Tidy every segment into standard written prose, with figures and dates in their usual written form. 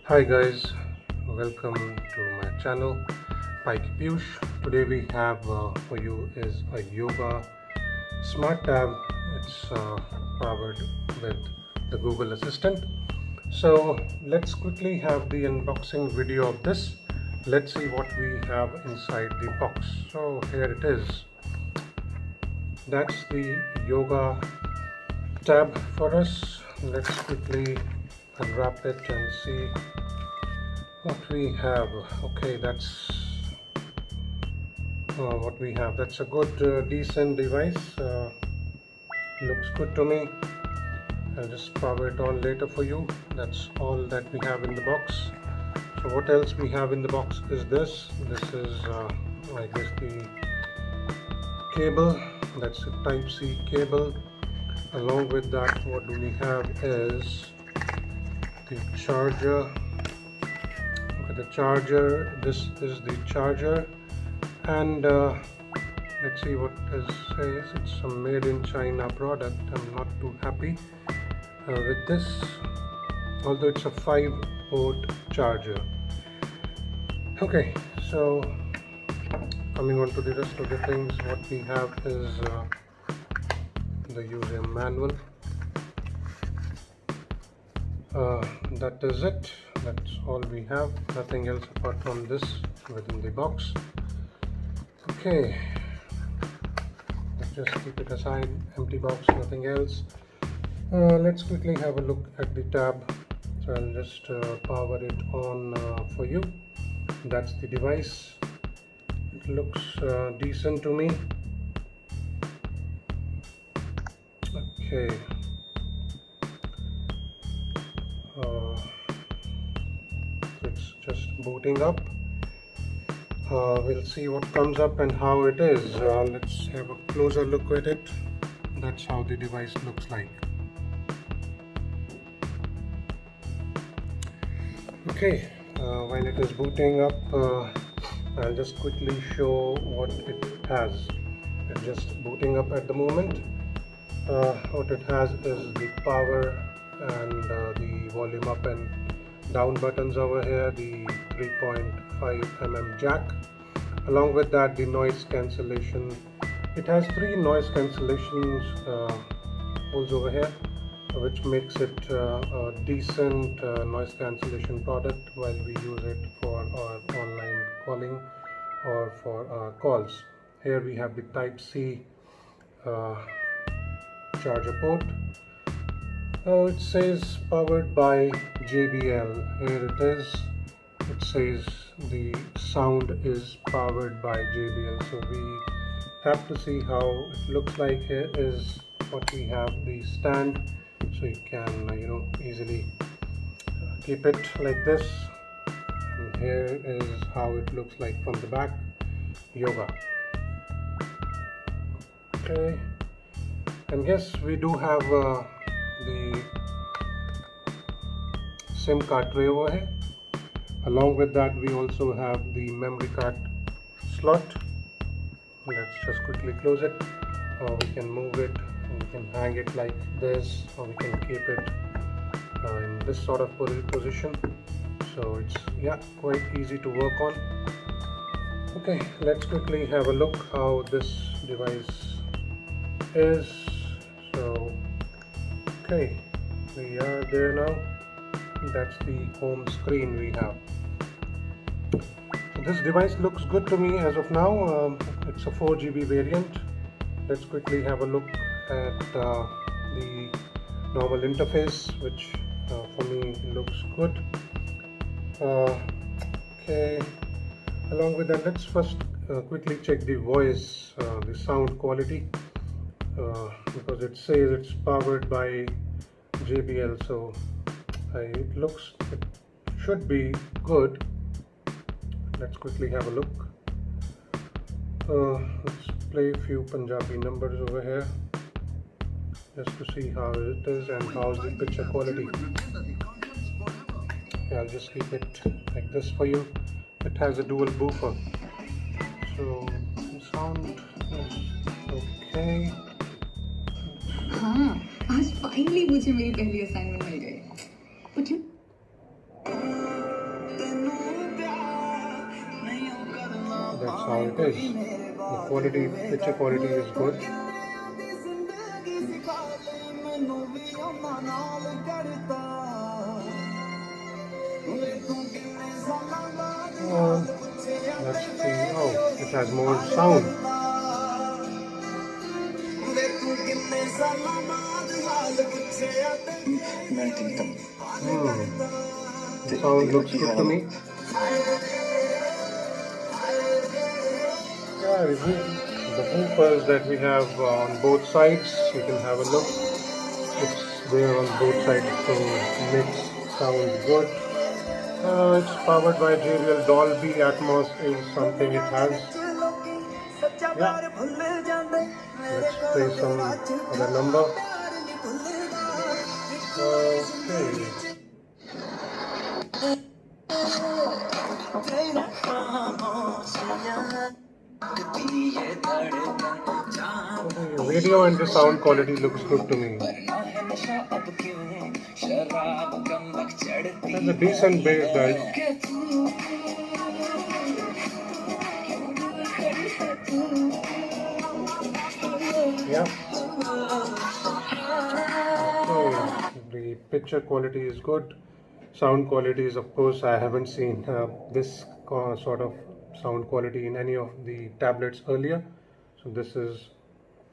Hi guys, welcome to my channel Pike Piyush. Today we have for you is a yoga smart tab. It's powered with the Google Assistant. So let's quickly have the unboxing video of this. Let's see what we have inside the box. So here it is. That's the yoga tab for us. Let's quickly unwrap it and see what we have. Okay, that's what we have. That's a good decent device. Looks good to me. I'll just power it on later for you. That's all that we have in the box. So what else we have in the box is this. This is I guess the cable. That's a Type-C cable. Along with that, what do we have is the charger. The charger, this is the charger, and let's see what it says. It's a made in China product. I'm not too happy with this, although it's a 5-port charger. Okay, so coming on to the rest of the things, what we have is the user manual. That is it. That's all we have. Nothing else apart from this within the box. Okay, let's just keep it aside. Empty box, nothing else. Let's quickly have a look at the tab. So I'll just power it on for you. That's the device. It looks decent to me. Okay. It's just booting up. We'll see what comes up and how it is. Let's have a closer look at it. That's how the device looks like. Okay, while it is booting up, I'll just quickly show what it has. It's just booting up at the moment. What it has is the power and the volume up and down buttons over here, the 3.5 mm jack. Along with that, the noise cancellation. It has 3 noise cancellations holes over here, which makes it a decent noise cancellation product while we use it for our online calling or for our calls. Here we have the Type-C charger port. It says powered by JBL. Here it is. It says the sound is powered by JBL. So we have to see how it looks like. Here is what we have, the stand, so you can easily keep it like this. And here is how it looks like from the back. Yoga. Okay, and yes, we do have the SIM card tray over here. Along with that, we also have the memory card slot. Let's just quickly close it. We can move it, and we can hang it like this, or we can keep it in this sort of position. So it's quite easy to work on. Okay, let's quickly have a look how this device is. So okay, we are there now. That's the home screen we have. This device looks good to me as of now. It's a 4 GB variant. Let's quickly have a look at the normal interface, which for me looks good. Okay, along with that, let's first quickly check the voice, the sound quality, because it says it's powered by JBL, so it should be good. Let's quickly have a look. Let's play a few Punjabi numbers over here just to see how it is and how's the picture quality. Yeah, I'll just keep it like this for you. It has a dual woofer, so the sound is okay. हाँ, आज finally मुझे मेरी पहली assignment मिल गई. But you it is. The quality, picture quality is good. Let's see. Oh, it has more sound. The sound looks good to me. Yeah, the woofers that we have on both sides, you can have a look. It's there on both sides, so makes sound good. It's powered by JBL Dolby Atmos is something it has. Yeah. Let's play some other number. Okay. Video and the sound quality looks good to me. That's a decent bass, guys. Yeah. Okay. The picture quality is good. Sound quality is, of course, I haven't seen this sort of sound quality in any of the tablets earlier. So this is,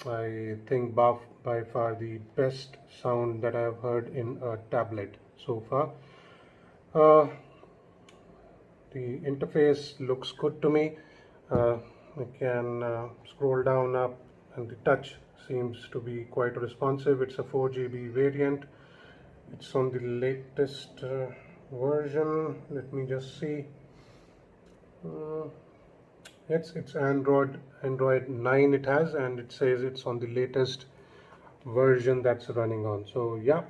I think, by far the best sound that I have heard in a tablet so far. The interface looks good to me. I can scroll down, up, and the touch seems to be quite responsive. It's a 4GB variant. It's on the latest version. Let me just see. It's Android 9 it has, and it says it's on the latest version that's running on. So yeah,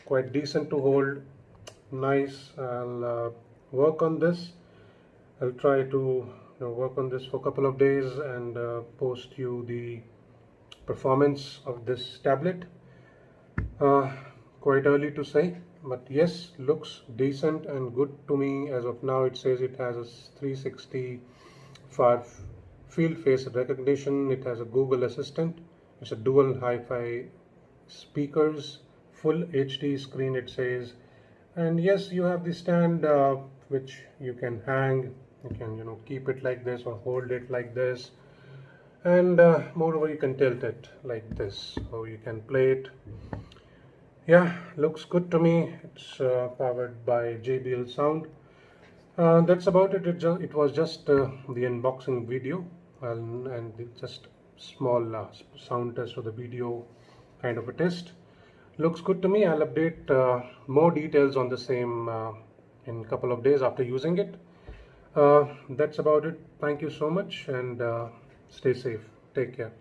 quite decent to hold. Nice. I'll work on this. I'll try to work on this for a couple of days and post you the performance of this tablet. Quite early to say, but yes, looks decent and good to me as of now. It says it has a 360 far field face recognition. It has a Google Assistant. It's a dual hi-fi speakers, full HD screen, it says. And yes, you have the stand which you can hang. You can keep it like this or hold it like this, and moreover you can tilt it like this, so you can play it. Yeah, looks good to me. It's powered by JBL sound. That's about it. It was just the unboxing video and just small sound test or the video kind of a test. Looks good to me. I'll update more details on the same in a couple of days after using it. That's about it. Thank you so much, and stay safe. Take care.